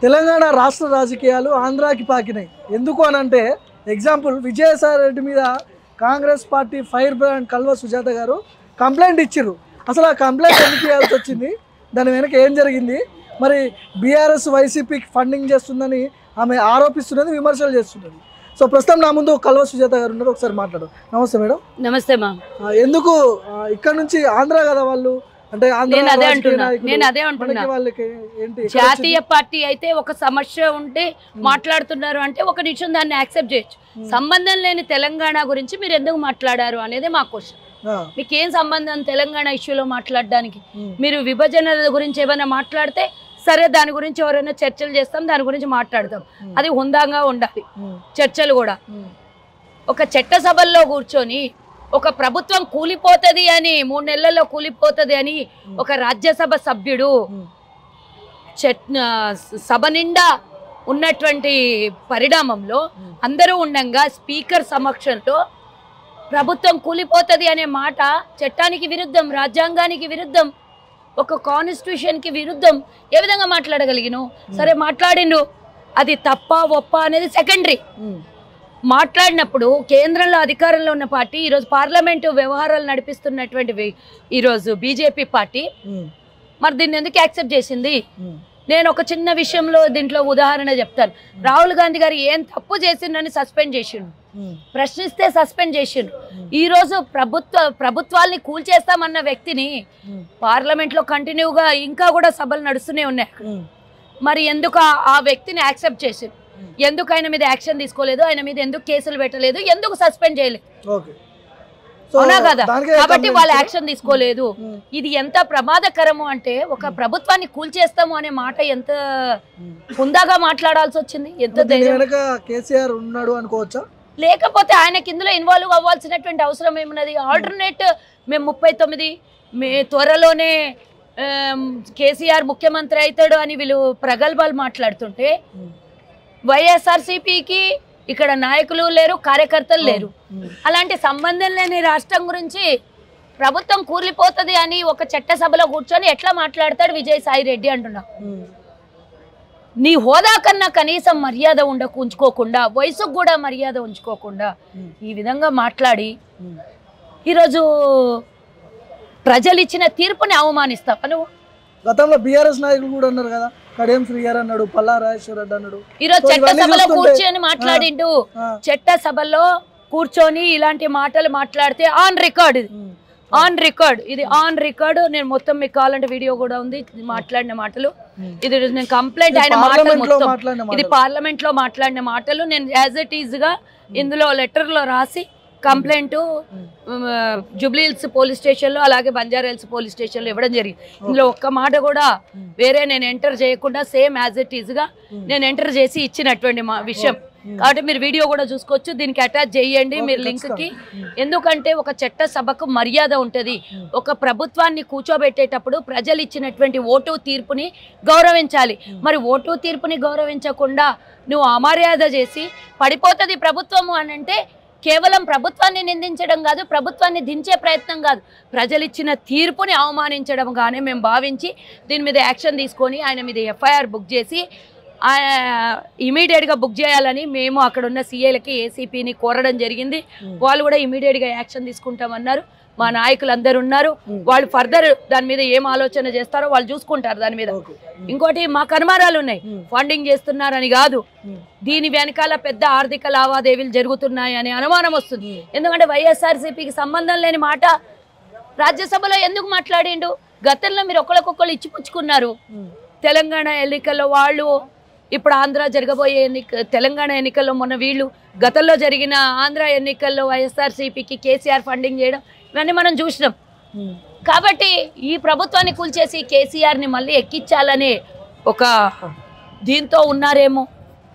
తెలంగాణ రాష్ట్ర రాజకీయాలు ఆంధ్రాకి పాకినాయి. ఎందుకు అనంటే ఎగ్జాంపుల్ విజయసాయి రెడ్డి మీద Congress party fire brand Kalva Sujatha గారు కంప్లైంట్ ఇచ్చిర్రు. అసలు ఆ కంప్లైంట్ ఎందుకు చేయాల్సి వచ్చింది, దాని వెనక ఏం జరిగింది, మరి బీఆర్ఎస్ వైసీపీకి ఫండింగ్ చేస్తుందని ఆమె ఆరోపిస్తున్నది, విమర్శలు చేస్తున్నది. సో ప్రస్తుతం నా ముందు కల్వ సుజాత గారు ఉన్నారు, ఒకసారి మాట్లాడు. నమస్తే మేడం. నమస్తే మా. ఎందుకు ఇక్కడ నుంచి ఆంధ్ర కదా వాళ్ళు, అంటే నేను అదే అంటున్నా జాతీయ పార్టీ అయితే ఒక సమస్య ఉంటే మాట్లాడుతున్నారు అంటే ఒక నిమిషం దాన్ని యాక్సెప్ట్ చేయొచ్చు. సంబంధం లేని తెలంగాణ గురించి మీరు ఎందుకు మాట్లాడారు అనేది మా క్వశ్చన్. మీకేం సంబంధం తెలంగాణ ఇష్యూలో మాట్లాడడానికి? మీరు విభజన గురించి ఏమైనా మాట్లాడితే సరే, దాని గురించి ఎవరైనా చర్చలు చేస్తాం, దాని గురించి మాట్లాడతాం, అది హుందాగా ఉండాలి చర్చలు కూడా. ఒక చట్టసభల్లో కూర్చొని ఒక ప్రభుత్వం కూలిపోతుంది అని 3 నెలల్లో కూలిపోతుంది అని ఒక రాజ్యసభ సభ్యుడు సభ నిండా ఉన్నటువంటి పరిణామంలో అందరూ ఉండగా స్పీకర్ సమక్షంలో ప్రభుత్వం కూలిపోతుంది అనే మాట చట్టానికి విరుద్ధం, రాజ్యాంగానికి విరుద్ధం, ఒక కాన్స్టిట్యూషన్కి విరుద్ధం. ఏ విధంగా మాట్లాడగలిగిను? సరే మాట్లాడిండు, అది తప్ప ఒప్ప అనేది సెకండరీ. మాట్లాడినప్పుడు కేంద్రంలో అధికారంలో ఉన్న పార్టీ, ఈరోజు పార్లమెంటు వ్యవహారాలు నడిపిస్తున్నటువంటి ఈరోజు బీజేపీ పార్టీ, మరి దీన్ని ఎందుకు యాక్సెప్ట్ చేసింది? నేను ఒక చిన్న విషయంలో దీంట్లో ఉదాహరణ చెప్తాను. రాహుల్ గాంధీ గారు ఏం తప్పు చేసిండని సస్పెండ్ చేసిండు, ప్రశ్నిస్తే సస్పెండ్ చేసిండు. ఈరోజు ప్రభుత్వాల్ని కూల్చేస్తామన్న వ్యక్తిని పార్లమెంట్లో కంటిన్యూగా ఇంకా కూడా సభలు నడుస్తూనే ఉన్నాయి. మరి ఎందుకు ఆ వ్యక్తిని యాక్సెప్ట్ చేసిండు? ఎందుకు ఆయన మీద యాక్షన్ తీసుకోలేదు? ఆయన మీద ఎందుకు కేసులు పెట్టలేదు? ఎందుకు సస్పెండ్ చేయలేదు? అవునా కదా? కాబట్టి వాళ్ళు యాక్షన్ తీసుకోలేదు. ఇది ఎంత ప్రమాదకరము అంటే, ఒక ప్రభుత్వాన్ని కూల్చేస్తాము అనే మాట ఎంత హుందాగా మాట్లాడాల్సి వచ్చింది. ఎంత కేసీఆర్ ఉన్నాడు అనుకోవచ్చా? లేకపోతే ఆయనకి ఇందులో ఇన్వాల్వ్ అవ్వాల్సినటువంటి అవసరం ఏమున్నది? ఆల్టర్నేట్ మేము 39 త్వరలోనే కేసీఆర్ ముఖ్యమంత్రి అవుతాడు అని వీళ్ళు ప్రగల్భాలు మాట్లాడుతుంటే, వైఎస్ఆర్సీపీకి ఇక్కడ నాయకులు లేరు, కార్యకర్తలు లేరు. అలాంటి సంబంధం లేని రాష్ట్రం గురించి ప్రభుత్వం కూలిపోతుంది అని ఒక చట్టసభలో కూర్చొని ఎట్లా మాట్లాడతాడు విజయసాయి రెడ్డి అంటున్నా. నీ హోదా కన్నా కనీసం మర్యాద ఉంచుకోకుండా, వయసుకు కూడా మర్యాద ఉంచుకోకుండా ఈ విధంగా మాట్లాడి ఈరోజు ప్రజలు ఇచ్చిన తీర్పుని అవమానిస్తావు నువ్వు. గతంలో బీఆర్ఎస్ నాయకులు కూడా అన్నారు కదా, కడియం శ్రీగారు అన్నాడు, పల్లా రాజేశ్వర రెడ్డి అన్నాడు. ఈరోజు చట్టసభలో కూర్చొని మాట్లాడిండు. చట్టసభలో కూర్చొని ఇలాంటి మాటలు మాట్లాడితే ఆన్ రికార్డ్, ఇది ఆన్ రికార్డు. నేను మొత్తం మీకు కావాలంటే వీడియో కూడా ఉంది మాట్లాడిన మాటలు. ఇది నేను కంప్లైంట్ అయిన మాటలు మొత్తం, ఇది పార్లమెంట్ లో మాట్లాడిన మాటలు నేను యాజ్ ఇట్ ఈజ్ గా ఇందులో లెటర్ లో రాసి కంప్లైంట్ జూబ్లీహిల్స్ పోలీస్ స్టేషన్లో అలాగే బంజారాహిల్స్ పోలీస్ స్టేషన్లో ఇవ్వడం జరిగింది. ఇందులో ఒక్క మాట కూడా వేరే నేను ఎంటర్ చేయకుండా సేమ్ యాజ్ ఇట్ ఈజ్గా నేను ఎంటర్ చేసి ఇచ్చినటువంటి విషయం. కాబట్టి మీరు వీడియో కూడా చూసుకోవచ్చు, దీనికి అటాచ్ చేయండి మీరు లింక్కి. ఎందుకంటే ఒక చట్ట సభకు మర్యాద ఉంటుంది. ఒక ప్రభుత్వాన్ని కూర్చోబెట్టేటప్పుడు ప్రజలు ఇచ్చినటువంటి ఓటు తీర్పుని గౌరవించాలి. మరి ఓటు తీర్పుని గౌరవించకుండా నువ్వు అమర్యాద చేసి పడిపోతుంది ప్రభుత్వము అని అంటే కేవలం ప్రభుత్వాన్ని నిందించడం కాదు, ప్రభుత్వాన్ని దించే ప్రయత్నం కాదు, ప్రజలు ఇచ్చిన తీర్పుని అవమానించడం గానే మేము భావించి దీని మీద యాక్షన్ తీసుకొని ఆయన మీద ఎఫ్ఐఆర్ బుక్ చేసి ఇమీడియట్గా బుక్ చేయాలని మేము అక్కడ ఉన్న సీఏలకి ఏసీపీని కోరడం జరిగింది. వాళ్ళు కూడా ఇమీడియట్గా యాక్షన్ తీసుకుంటామన్నారు. మా నాయకులు అందరు ఉన్నారు, వాళ్ళు ఫర్దర్ దాని మీద ఏం ఆలోచన చేస్తారో వాళ్ళు చూసుకుంటారు దాని మీద. ఇంకోటి మాకు అనుమానాలు ఉన్నాయి, ఫండింగ్ చేస్తున్నారని కాదు, దీని వెనకాల పెద్ద ఆర్థిక లావాదేవీలు జరుగుతున్నాయి అనే అనుమానం వస్తుంది. ఎందుకంటే వైఎస్ఆర్సీపీకి సంబంధం లేని మాట రాజ్యసభలో ఎందుకు మాట్లాడిండు? గతంలో మీరు ఒకరికొకరు ఇచ్చిపుచ్చుకున్నారు. తెలంగాణ ఎన్నికల్లో వాళ్ళు, ఇప్పుడు ఆంధ్ర జరగబోయే తెలంగాణ ఎన్నికల్లో మొన్న వీళ్ళు, గతంలో జరిగిన ఆంధ్ర ఎన్నికల్లో వైఎస్ఆర్సీపీకి కేసీఆర్ ఫండింగ్ చేయడం ఇవన్నీ మనం చూసినాం. కాబట్టి ఈ ప్రభుత్వాన్ని కూల్చేసి కేసీఆర్ని మళ్ళీ ఎక్కించాలనే ఒక దీంతో ఉన్నారేమో.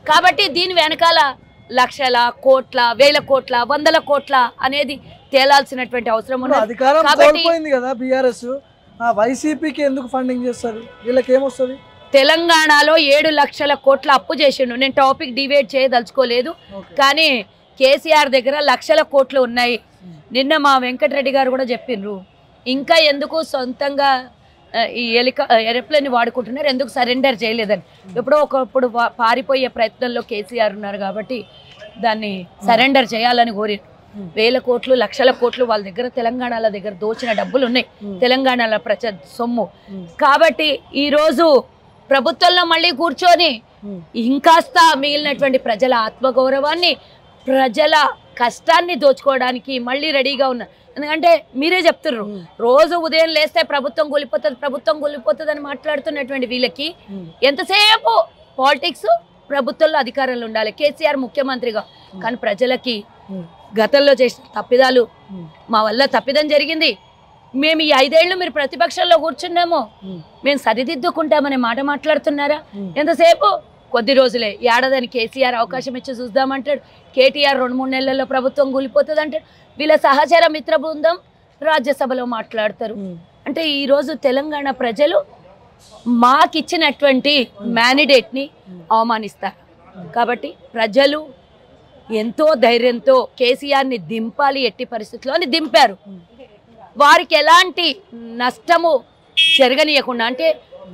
కాబట్టి దీని వెనకాల లక్షల కోట్ల, వేల కోట్ల, వందల కోట్ల అనేది తేలాల్సినటువంటి అవసరం ఉన్నది. కాబట్టి వైసీపీకి ఎందుకు ఫండింగ్ చేస్తారు? వీళ్ళకి ఏమొస్తుంది? తెలంగాణలో 7 లక్షల కోట్ల అప్పు చేసిండు. నేను టాపిక్ డివైడ్ చేయదలుచుకోలేదు, కానీ కేసీఆర్ దగ్గర లక్షల కోట్లు ఉన్నాయి. నిన్న మా వెంకటరెడ్డి గారు కూడా చెప్పిండ్రు, ఇంకా ఎందుకు సొంతంగా ఈ ఏరోప్లేన్ వాడుకుంటున్నారు, ఎందుకు సరెండర్ చేయలేదని. ఎప్పుడో ఒకప్పుడు పారిపోయే ప్రయత్నంలో కేసీఆర్ ఉన్నారు కాబట్టి దాన్ని సరెండర్ చేయాలని కోరి వేల కోట్లు లక్షల కోట్లు వాళ్ళ దగ్గర తెలంగాణల దగ్గర దోచిన డబ్బులు ఉన్నాయి, తెలంగాణల సొమ్ము. కాబట్టి ఈరోజు ప్రభుత్వంలో మళ్ళీ కూర్చొని ఇంకాస్త మిగిలినటువంటి ప్రజల ఆత్మగౌరవాన్ని ప్రజల కష్టాన్ని దోచుకోవడానికి మళ్ళీ రెడీగా ఉన్నారు. ఎందుకంటే మీరే చెప్తున్నారు రోజు ఉదయం లేస్తే ప్రభుత్వం కూలిపోతుంది అని మాట్లాడుతున్నటువంటి వీళ్ళకి ఎంతసేపు పాలిటిక్స్, ప్రభుత్వంలో అధికారంలో ఉండాలి, కేసీఆర్ ముఖ్యమంత్రిగా. కానీ ప్రజలకి గతంలో చేసిన తప్పిదాలు, మా వల్ల తప్పిదం జరిగింది, మేము ఈ 5 ఏళ్ళు మీరు ప్రతిపక్షంలో కూర్చున్నాము, మేము సరిదిద్దుకుంటామనే మాట మాట్లాడుతున్నారా? ఎంతసేపు కొద్ది రోజులే, ఏడాదని కేసీఆర్ అవకాశం ఇచ్చి చూద్దామంటాడు, కేటీఆర్ 2-3 నెలల్లో ప్రభుత్వం కూలిపోతుంది అంటాడు. వీళ్ళ సహచర మిత్ర బృందం రాజ్యసభలో మాట్లాడతారు. అంటే ఈరోజు తెలంగాణ ప్రజలు మాకిచ్చినటువంటి మ్యాండేట్ని అవమానిస్తారు. కాబట్టి ప్రజలు ఎంతో ధైర్యంతో కేసీఆర్ని దింపాలి, ఎట్టి పరిస్థితుల్లో అని దింపారు. వారికి ఎలాంటి నష్టము జరగనీయకుండా, అంటే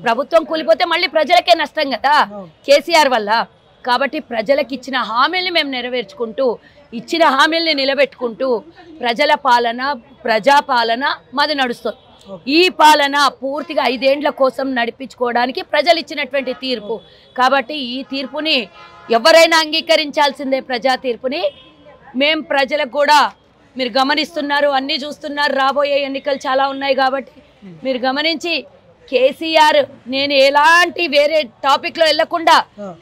ప్రభుత్వం కూలిపోతే మళ్ళీ ప్రజలకే నష్టం కదా కేసీఆర్ వల్ల. కాబట్టి ప్రజలకు ఇచ్చిన హామీల్ని మేము నెరవేర్చుకుంటూ, ఇచ్చిన హామీల్ని నిలబెట్టుకుంటూ ప్రజల పాలన, ప్రజాపాలన మాది నడుస్తుంది. ఈ పాలన పూర్తిగా 5 ఏండ్ల కోసం నడిపించుకోవడానికి ప్రజలు ఇచ్చినటువంటి తీర్పు. కాబట్టి ఈ తీర్పుని ఎవరైనా అంగీకరించాల్సిందే, ప్రజా తీర్పుని. మేం ప్రజలకు కూడా, మీరు గమనిస్తున్నారు, అన్నీ చూస్తున్నారు, రాబోయే ఎన్నికలు చాలా ఉన్నాయి కాబట్టి మీరు గమనించి కేసీఆర్, నేను ఎలాంటి వేరే టాపిక్లో వెళ్లకుండా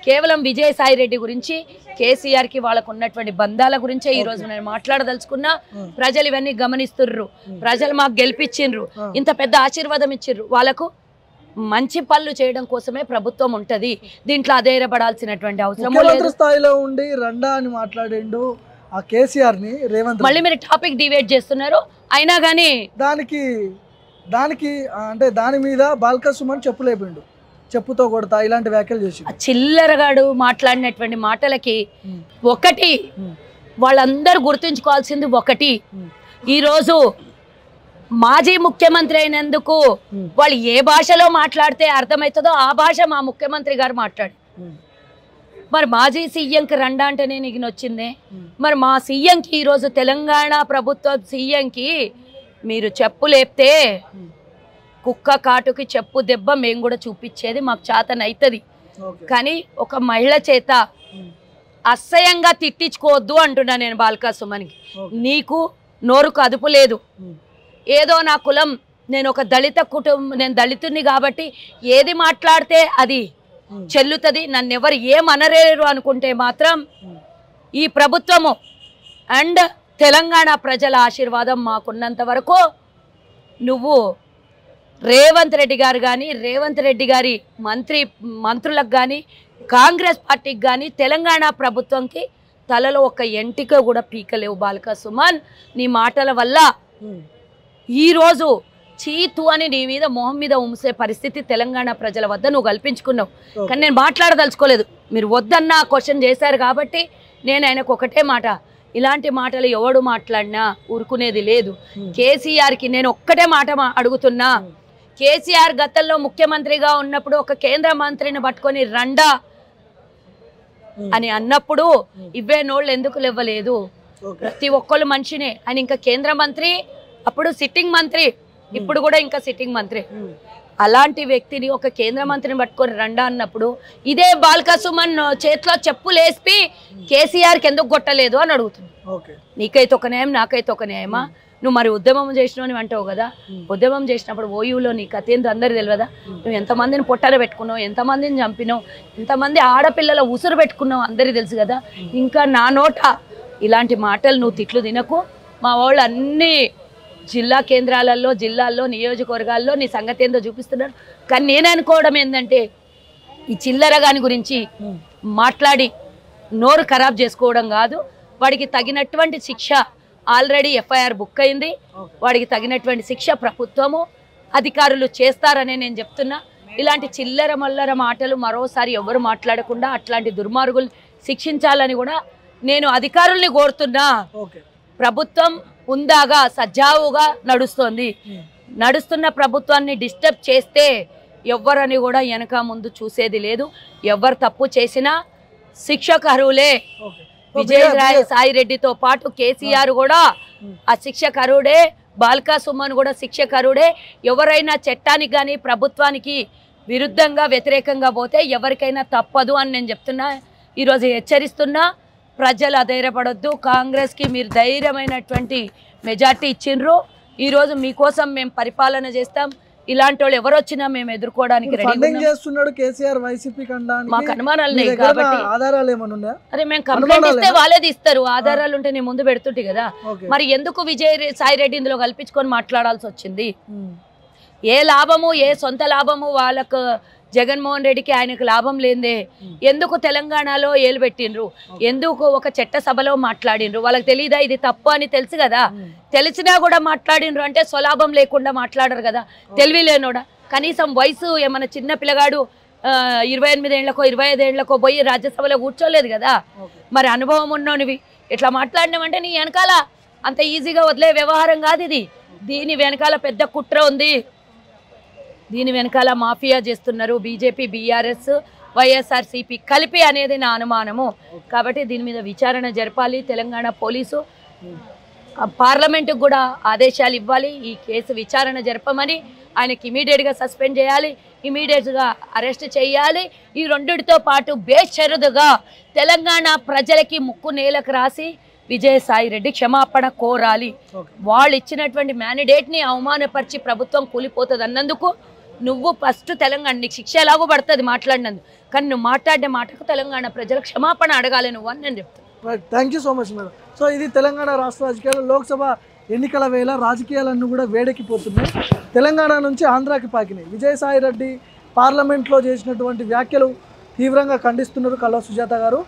కేవలం విజయసాయిరెడ్డి గురించి, కేసీఆర్కి వాళ్ళకు ఉన్నటువంటి బంధాల గురించే ఈరోజు నేను మాట్లాడదలుచుకున్నా. ప్రజలు ఇవన్నీ గమనిస్తుర్రు, ప్రజలు మాకు గెలిపించిండ్రు, ఇంత పెద్ద ఆశీర్వాదం ఇచ్చిర్రు. వాళ్ళకు మంచి పనులు చేయడం కోసమే ప్రభుత్వం ఉంటది, దీంట్లో అధైర్యపడాల్సినటువంటి అవసరం లేదు. స్థాయిలో ఉండి రండా అని మాట్లాడిండు ఆ కేసీఆర్ ని రేవంత్. మళ్ళీ మీరు టాపిక్ డివైడ్ చేస్తున్నారు. అయినా కానీ దానికి అంటే దాని మీద బాల్క సుమన్ చెప్పులేపిండు, చెప్పుతో కొడతా ఇలాంటి వ్యాఖ్యలు చేసి. చిల్లరగాడు మాట్లాడినటువంటి మాటలకి ఒకటి వాళ్ళందరూ గుర్తుంచుకోవాల్సింది ఒకటి, ఈరోజు మాజీ ముఖ్యమంత్రి అయినందుకు వాళ్ళు ఏ భాషలో మాట్లాడితే అర్థమవుతుందో ఆ భాష మా ముఖ్యమంత్రి గారు మాట్లాడు. మరి మాజీ సీఎంకి రండా అంటేనే నీకు నొచ్చిందే. మరి మా సీఎంకి, ఈరోజు తెలంగాణ ప్రభుత్వ సీఎంకి మీరు చెప్పు లేపితే కుక్క కాటుకి చెప్పు దెబ్బ మేము కూడా చూపించేది మాకు చేతనవుతుంది. కానీ ఒక మహిళ చేత అసహ్యంగా తిట్టించుకోవద్దు అంటున్నా నేను బాల్కా సుమన్కి. నీకు నోరుకు అదుపు లేదు. ఏదో నా కులం, నేను ఒక దళిత కుటుంబం, నేను దళితుడిని కాబట్టి ఏది మాట్లాడితే అది చెల్లుతుంది, నన్ను ఎవరు ఏమనరేరు అనుకుంటే మాత్రం ఈ ప్రభుత్వము అండ్ తెలంగాణ ప్రజల ఆశీర్వాదం మాకున్నంత వరకు నువ్వు రేవంత్ రెడ్డి గారు కానీ, రేవంత్ రెడ్డి గారి మంత్రులకు కానీ, కాంగ్రెస్ పార్టీకి కానీ, తెలంగాణ ప్రభుత్వంకి తలలో ఒక ఎంటిక కూడా పీకలేవు బాల్కా సుమన్. నీ మాటల వల్ల ఈరోజు చీతు అని నీ మీద మొహం మీద ఉమ్సే పరిస్థితి తెలంగాణ ప్రజల వద్ద నువ్వు కల్పించుకున్నావు. కానీ నేను మాట్లాడదలుచుకోలేదు, మీరు వద్దన్న క్వశ్చన్ చేశారు కాబట్టి నేను ఆయనకు ఒకటే మాట, ఇలాంటి మాటలు ఎవడు మాట్లాడినా ఊరుకునేది లేదు. కేసీఆర్కి నేను ఒక్కటే మాట అడుగుతున్నా, కేసీఆర్ గతంలో ముఖ్యమంత్రిగా ఉన్నప్పుడు ఒక కేంద్ర మంత్రిని పట్టుకొని రండా అని అన్నప్పుడు ఇవే నోళ్ళు ఎందుకు లేవ్వలేదు? ప్రతి ఒక్కళ్ళు మనిషినే. ఆయన ఇంకా కేంద్ర మంత్రి, అప్పుడు సిట్టింగ్ మంత్రి, ఇప్పుడు కూడా ఇంకా సిట్టింగ్ మంత్రి. అలాంటి వ్యక్తిని ఒక కేంద్ర మంత్రిని పట్టుకొని రండా అన్నప్పుడు ఇదే బాల్కా సుమన్ చేతిలో చెప్పులేసి కేసీఆర్కి ఎందుకు కొట్టలేదు అని అడుగుతుంది. నీకైతే ఒక న్యాయం, నాకైతే ఒక న్యాయమా? నువ్వు మరి ఉద్యమం చేసినావు అంటావు కదా, ఉద్యమం చేసినప్పుడు ఓయూలో నీ కథ ఏందో అందరు తెలియదా? నువ్వు ఎంతమందిని పొట్టర పెట్టుకున్నావు, ఎంతమందిని చంపినావు, ఎంతమంది ఆడపిల్లల ఉసురు పెట్టుకున్నావు అందరికీ తెలుసు కదా. ఇంకా నా నోట ఇలాంటి మాటలు నువ్వు తిట్లు తినకు. మా వాళ్ళు అన్ని జిల్లా కేంద్రాలలో, జిల్లాల్లో, నియోజకవర్గాల్లో నీ సంగతి ఏందో చూపిస్తున్నారు. కానీ నేను అనుకోవడం ఏంటంటే ఈ చిల్లరగాని గురించి మాట్లాడి నోరు ఖరాబ్ చేసుకోవడం కాదు. వాడికి తగినటువంటి శిక్ష ఆల్రెడీ ఎఫ్ఐఆర్ బుక్ అయింది. వాడికి తగినటువంటి శిక్ష ప్రభుత్వము, అధికారులు చేస్తారనే నేను చెప్తున్నా. ఇలాంటి చిల్లర మల్లర మాటలు మరోసారి ఎవరు మాట్లాడకుండా అట్లాంటి దుర్మార్గులు శిక్షించాలని కూడా నేను అధికారుల్ని కోరుతున్నా. ప్రభుత్వం ఉందాగా సజావుగా నడుస్తోంది. నడుస్తున్న ప్రభుత్వాన్ని డిస్టర్బ్ చేస్తే ఎవ్వరని కూడా వెనక ముందు చూసేది లేదు. ఎవరు తప్పు చేసినా శిక్షకు అర్హులే. విజయసాయి రెడ్డితో పాటు కేసీఆర్ కూడా ఆ శిక్షకు అర్హుడే, బాల్కా సుమన్ కూడా శిక్షకు అర్హుడే. ఎవరైనా చట్టానికి కానీ ప్రభుత్వానికి విరుద్ధంగా వ్యతిరేకంగా పోతే ఎవరికైనా తప్పదు అని నేను చెప్తున్నా. ఈరోజు హెచ్చరిస్తున్నా, ప్రజలు అధైర్యపడొద్దు. కాంగ్రెస్కి మీరు ధైర్యమైనటువంటి మెజార్టీ ఇచ్చిండ్రు. ఈరోజు మీకోసం మేము పరిపాలన చేస్తాం. ఇలాంటి వాళ్ళు ఎవరు వచ్చినా మేము ఎదుర్కోవడానికి చేస్తున్నాడు కేసీఆర్ వైసీపీ కన్నానికి. మాకు అనుమానాలు లేవు కాబట్టి ఆధారాలు ఏమైనా ఉన్నాయా? అరే మేము కంప్లైంట్ ఇస్తే వాళ్ళేది ఇస్తారు. ఆధారాలు ఉంటే నేను ముందు పెడుతుంటే కదా. మరి ఎందుకు విజయసాయి రెడ్డి ఇందులో కల్పించుకొని మాట్లాడాల్సి వచ్చింది? ఏ లాభము, ఏ సొంత లాభము వాళ్ళకు జగన్మోహన్ రెడ్డికి ఆయనకు లాభం లేదే. ఎందుకు తెలంగాణలో ఏలు పెట్టిండ్రు? ఎందుకు ఒక చట్టసభలో మాట్లాడిండ్రు? వాళ్ళకి తెలియదా ఇది తప్పు అని? తెలుసు కదా. తెలిసినా కూడా మాట్లాడిండ్రు అంటే స్వలాభం లేకుండా మాట్లాడరు కదా. తెలివి లేనోడా? కనీసం వయసు ఏమన్నా చిన్న పిల్లగాడు 28 ఏళ్లకో 25 ఏళ్లకో పోయి రాజ్యసభలో కూర్చోలేదు కదా. మరి అనుభవం ఉన్నోనివి ఇట్లా మాట్లాడినామంటే నీ వెనకాల అంత ఈజీగా వదిలే వ్యవహారం కాదు ఇది. దీని వెనకాల పెద్ద కుట్ర ఉంది. దీని వెనకాల మాఫియా చేస్తున్నారు బీజేపీ, బీఆర్ఎస్, వైఎస్ఆర్సీపీ కలిపి అనేది నా అనుమానము. కాబట్టి దీని మీద విచారణ జరపాలి. తెలంగాణ పోలీసు పార్లమెంటుకు కూడా ఆదేశాలు ఇవ్వాలి. ఈ కేసు విచారణ జరపమని, ఆయనకి ఇమీడియట్గా సస్పెండ్ చేయాలి, ఇమీడియట్గా అరెస్ట్ చేయాలి. ఈ రెండిటితో పాటు బేషరతుగా తెలంగాణ ప్రజలకి ముక్కు నేలకు రాసి విజయసాయి రెడ్డి క్షమాపణ కోరాలి. వాళ్ళు ఇచ్చినటువంటి మ్యాండేట్ని అవమానపరిచి ప్రభుత్వం కూలిపోతుంది అన్నందుకు నువ్వు ఫస్ట్ తెలంగాణ, నీకు శిక్ష ఎలాగో పడుతుంది మాట్లాడినందుకు, కానీ నువ్వు మాట్లాడే మాటకు తెలంగాణ ప్రజలకు క్షమాపణ అడగాలి నువ్వు అని నేను చెప్తాను. Thank you so much madam. So ఇది తెలంగాణ రాష్ట్ర రాజకీయాలు. లోక్సభ ఎన్నికల వేళ రాజకీయాలన్నీ కూడా వేడెక్కిపోతున్నాయి. తెలంగాణ నుంచి ఆంధ్రాకి పాకినాయి. విజయసాయి రెడ్డి పార్లమెంట్లో చేసినటువంటి వ్యాఖ్యలు తీవ్రంగా ఖండిస్తున్నారు కల్వ సుజాత గారు.